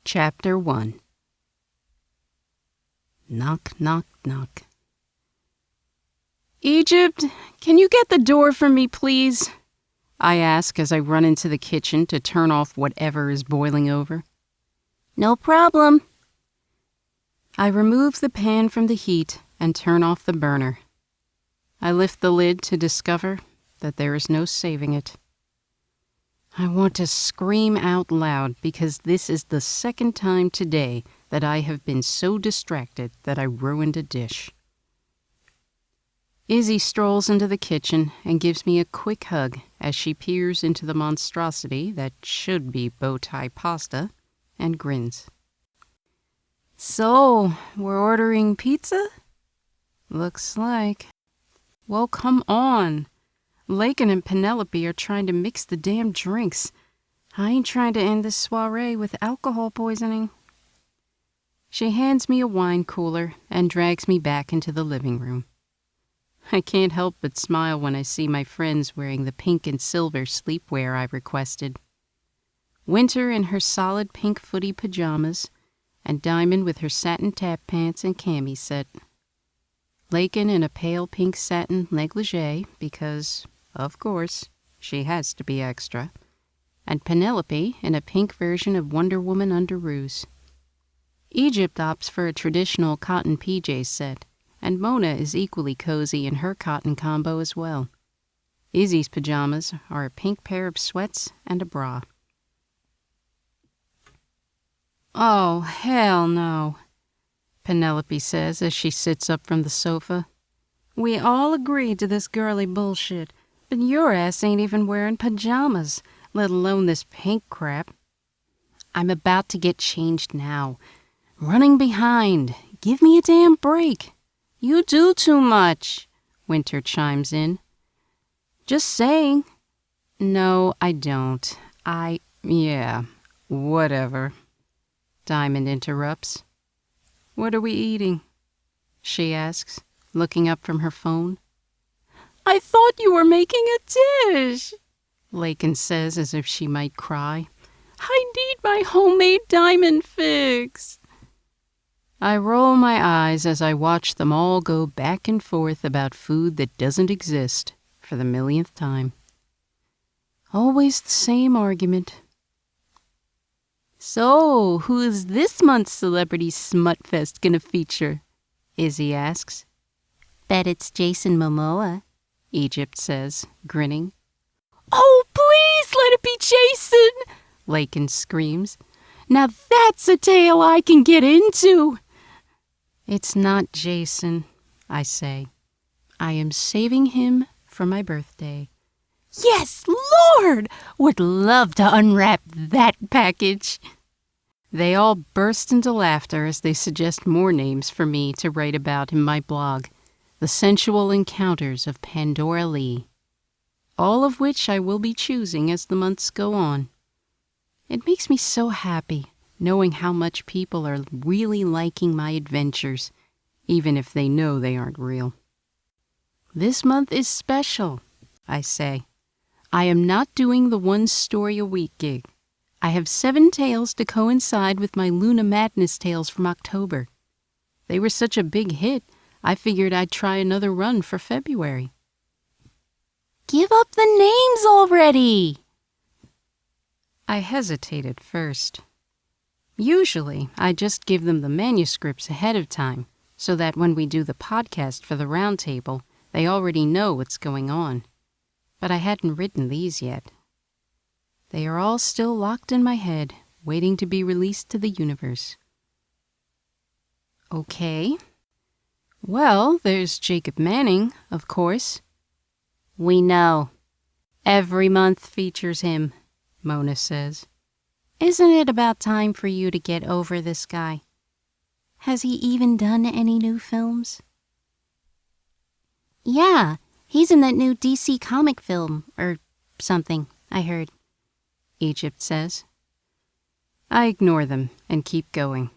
Chapter 1. Knock, knock, knock. "Egypt, can you get the door for me, please?" I ask as I run into the kitchen to turn off whatever is boiling over. "No problem." I remove the pan from the heat and turn off the burner. I lift the lid to discover that there is no saving it. I want to scream out loud because this is the second time today that I have been so distracted that I ruined a dish. Izzy strolls into the kitchen and gives me a quick hug as she peers into the monstrosity that should be bow tie pasta and grins. "So, we're ordering pizza?" "Looks like." "Well, come on. Lakin and Penelope are trying to mix the damn drinks. I ain't trying to end this soiree with alcohol poisoning." She hands me a wine cooler and drags me back into the living room. I can't help but smile when I see my friends wearing the pink and silver sleepwear I requested. Winter in her solid pink footy pajamas, and Diamond with her satin tap pants and cami set. Lakin in a pale pink satin negligee because, of course, she has to be extra, and Penelope in a pink version of Wonder Woman underoos. Egypt opts for a traditional cotton PJ set, and Mona is equally cozy in her cotton combo as well. Izzy's pajamas are a pink pair of sweats and a bra. "Oh, hell no," Penelope says as she sits up from the sofa. "We all agreed to this girly bullshit, but your ass ain't even wearing pajamas, let alone this pink crap." "I'm about to get changed now. Running behind. Give me a damn break." "You do too much," Winter chimes in. "Just saying." "No, I don't. Yeah, whatever," Diamond interrupts. "What are we eating?" she asks, looking up from her phone. "I thought you were making a dish," Lakin says as if she might cry. "I need my homemade diamond fix." I roll my eyes as I watch them all go back and forth about food that doesn't exist for the millionth time. Always the same argument. "So, who is this month's Celebrity Smutfest gonna feature?" Izzy asks. "Bet it's Jason Momoa," Egypt says, grinning. "Oh, please let it be Jason!" Lakin screams. "Now that's a tale I can get into." "It's not Jason," I say. "I am saving him for my birthday." "Yes, Lord! Would love to unwrap that package." They all burst into laughter as they suggest more names for me to write about in my blog, The Sensual Encounters of Pandora Lee, all of which I will be choosing as the months go on. It makes me so happy knowing how much people are really liking my adventures, even if they know they aren't real. "This month is special," I say. "I am not doing the one story a week gig. I have 7 tales to coincide with my Luna Madness tales from October. They were such a big hit, I figured I'd try another run for February." "Give up the names already!" I hesitated first. Usually, I just give them the manuscripts ahead of time, so that when we do the podcast for the roundtable, they already know what's going on. But I hadn't written these yet. They are all still locked in my head, waiting to be released to the universe. Okay. Well, there's Jacob Manning, of course. "We know. Every month features him," Mona says. "Isn't it about time for you to get over this guy? Has he even done any new films?" "Yeah, he's in that new DC comic film, or something, I heard," Egypt says. I ignore them and keep going.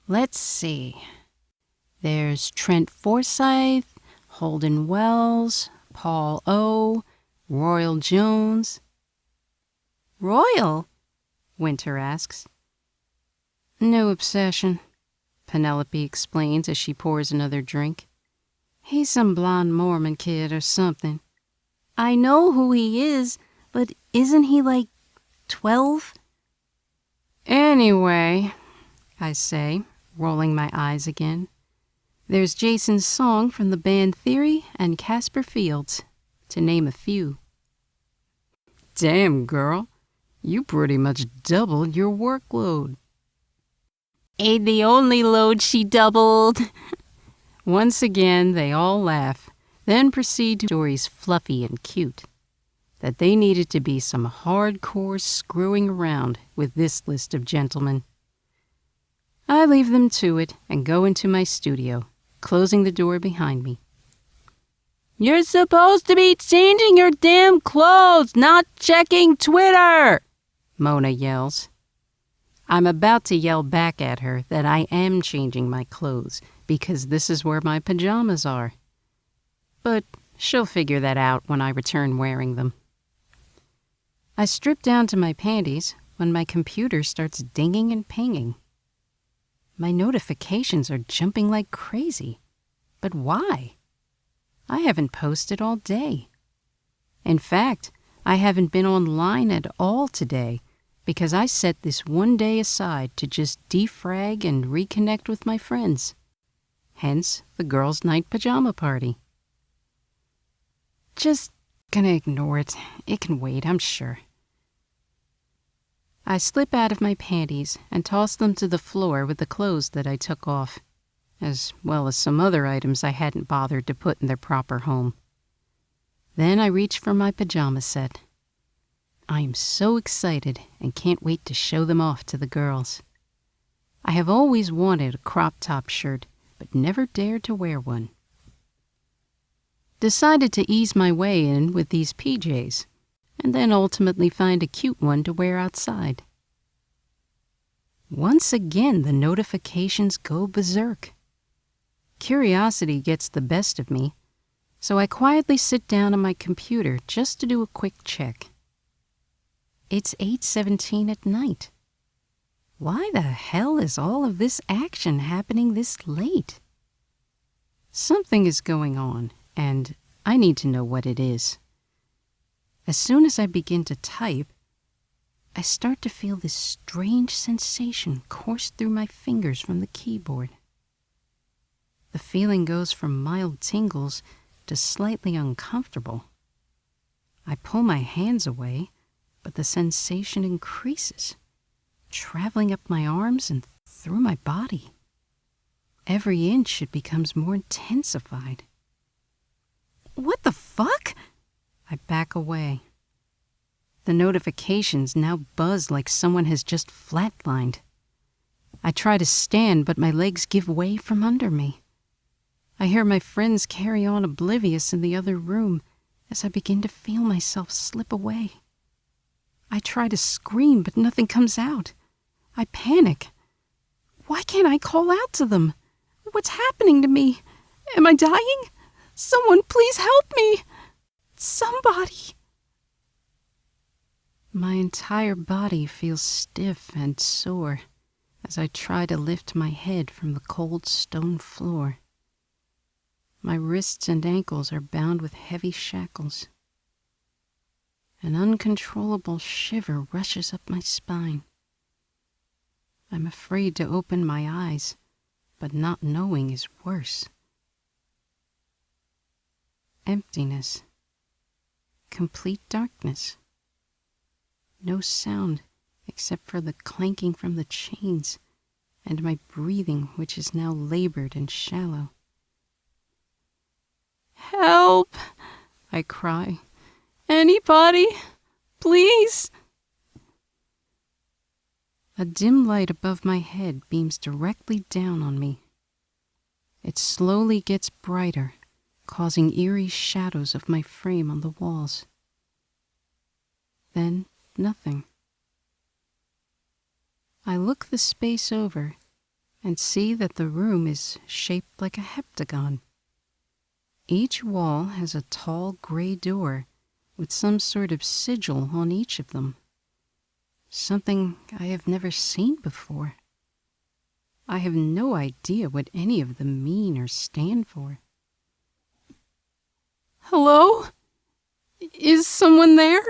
Let's see. There's Trent Forsyth, Holden Wells, Paul O., Royal Jones. "Royal?" Winter asks. No obsession, Penelope explains as she pours another drink. He's some blonde Mormon kid or something. I know who he is, but isn't he like 12? Anyway, I say, rolling my eyes again. There's Jason's song from the band Theory and Casper Fields, to name a few. Damn, girl, you pretty much doubled your workload. Ain't the only load she doubled. Once again, they all laugh, then proceed to stories fluffy and cute. That they needed to be some hardcore screwing around with this list of gentlemen. I leave them to it and go into my studio, closing the door behind me. You're supposed to be changing your damn clothes, not checking Twitter, Mona yells. I'm about to yell back at her that I am changing my clothes because this is where my pajamas are. But she'll figure that out when I return wearing them. I strip down to my panties when my computer starts dinging and pinging. My notifications are jumping like crazy. But why? I haven't posted all day. In fact, I haven't been online at all today because I set this one day aside to just defrag and reconnect with my friends. Hence, the girls' night pajama party. Just gonna ignore it. It can wait, I'm sure. I slip out of my panties and toss them to the floor with the clothes that I took off, as well as some other items I hadn't bothered to put in their proper home. Then I reach for my pajama set. I am so excited and can't wait to show them off to the girls. I have always wanted a crop top shirt, but never dared to wear one. Decided to ease my way in with these PJs, and then ultimately find a cute one to wear outside. Once again, the notifications go berserk. Curiosity gets the best of me, so I quietly sit down on my computer just to do a quick check. It's 8:17 at night. Why the hell is all of this action happening this late? Something is going on, and I need to know what it is. As soon as I begin to type, I start to feel this strange sensation course through my fingers from the keyboard. The feeling goes from mild tingles to slightly uncomfortable. I pull my hands away, but the sensation increases, traveling up my arms and through my body. Every inch it becomes more intensified. What the fuck? I back away. The notifications now buzz like someone has just flatlined. I try to stand, but my legs give way from under me. I hear my friends carry on oblivious in the other room as I begin to feel myself slip away. I try to scream, but nothing comes out. I panic. Why can't I call out to them? What's happening to me? Am I dying? Someone please help me! Somebody! My entire body feels stiff and sore as I try to lift my head from the cold stone floor. My wrists and ankles are bound with heavy shackles. An uncontrollable shiver rushes up my spine. I'm afraid to open my eyes, but not knowing is worse. Emptiness. Complete darkness. No sound except for the clanking from the chains and my breathing, which is now labored and shallow. Help! I cry. Anybody? Please? A dim light above my head beams directly down on me. It slowly gets brighter, causing eerie shadows of my frame on the walls. Then nothing. I look the space over and see that the room is shaped like a heptagon. Each wall has a tall gray door with some sort of sigil on each of them. Something I have never seen before. I have no idea what any of them mean or stand for. Hello? Is someone there?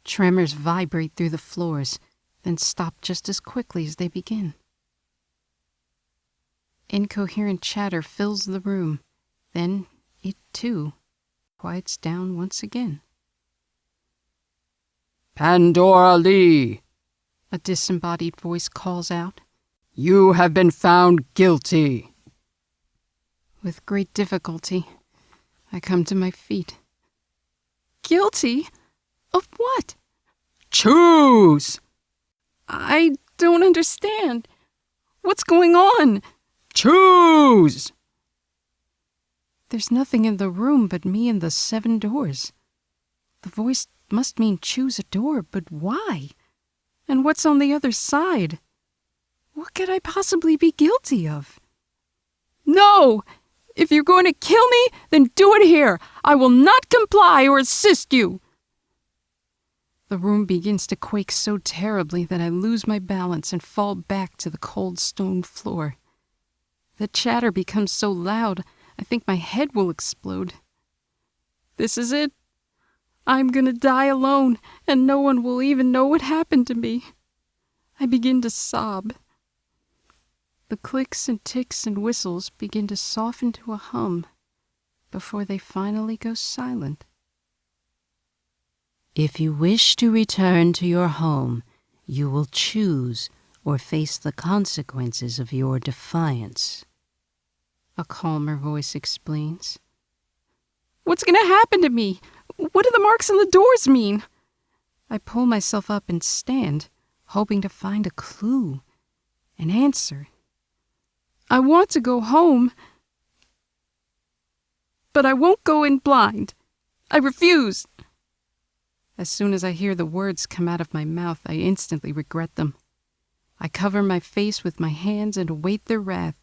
Tremors vibrate through the floors, then stop just as quickly as they begin. Incoherent chatter fills the room. Then it, too, quiets down once again. Pandora Lee, A disembodied voice calls out. you have been found guilty. With great difficulty, I come to my feet. Guilty? Of what? Choose! I don't understand. What's going on? Choose! There's nothing in the room but me and the 7 doors. The voice must mean choose a door, but why? And what's on the other side? What could I possibly be guilty of? No! If you're going to kill me, then do it here. I will not comply or assist you. The room begins to quake so terribly that I lose my balance and fall back to the cold stone floor. The chatter becomes so loud, I think my head will explode. This is it. I'm gonna die alone, and no one will even know what happened to me. I begin to sob. The clicks and ticks and whistles begin to soften to a hum before they finally go silent. If you wish to return to your home, you will choose or face the consequences of your defiance. A calmer voice explains. What's going to happen to me? What do the marks on the doors mean? I pull myself up and stand, hoping to find a clue, an answer. I want to go home, but I won't go in blind. I refuse. As soon as I hear the words come out of my mouth, I instantly regret them. I cover my face with my hands and await their wrath.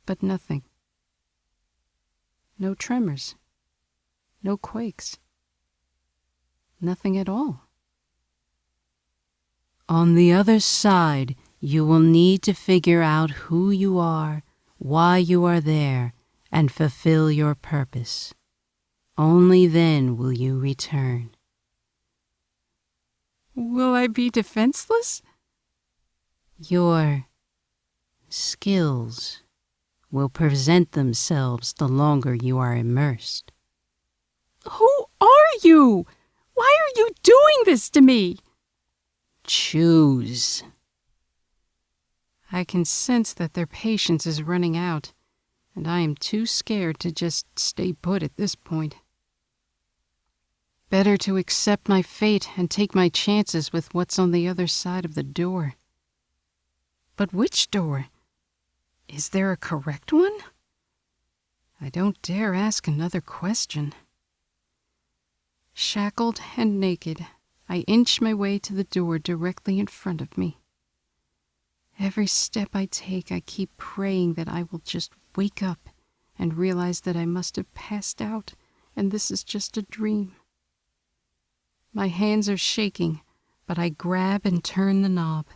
But nothing. No tremors. No quakes. Nothing at all. On the other side, you will need to figure out who you are, why you are there, and fulfill your purpose. Only then will you return. Will I be defenseless? Your skills will present themselves the longer you are immersed. Who are you? Why are you doing this to me? Choose. I can sense that their patience is running out, and I am too scared to just stay put at this point. Better to accept my fate and take my chances with what's on the other side of the door. But which door? Is there a correct one? I don't dare ask another question. Shackled and naked, I inch my way to the door directly in front of me. Every step I take, I keep praying that I will just wake up and realize that I must have passed out and this is just a dream. My hands are shaking, but I grab and turn the knob.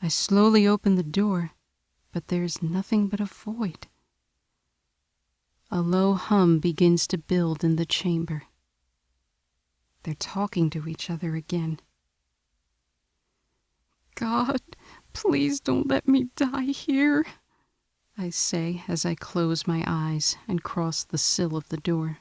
I slowly open the door, but there is nothing but a void. A low hum begins to build in the chamber. They're talking to each other again. God, please don't let me die here, I say as I close my eyes and cross the sill of the door.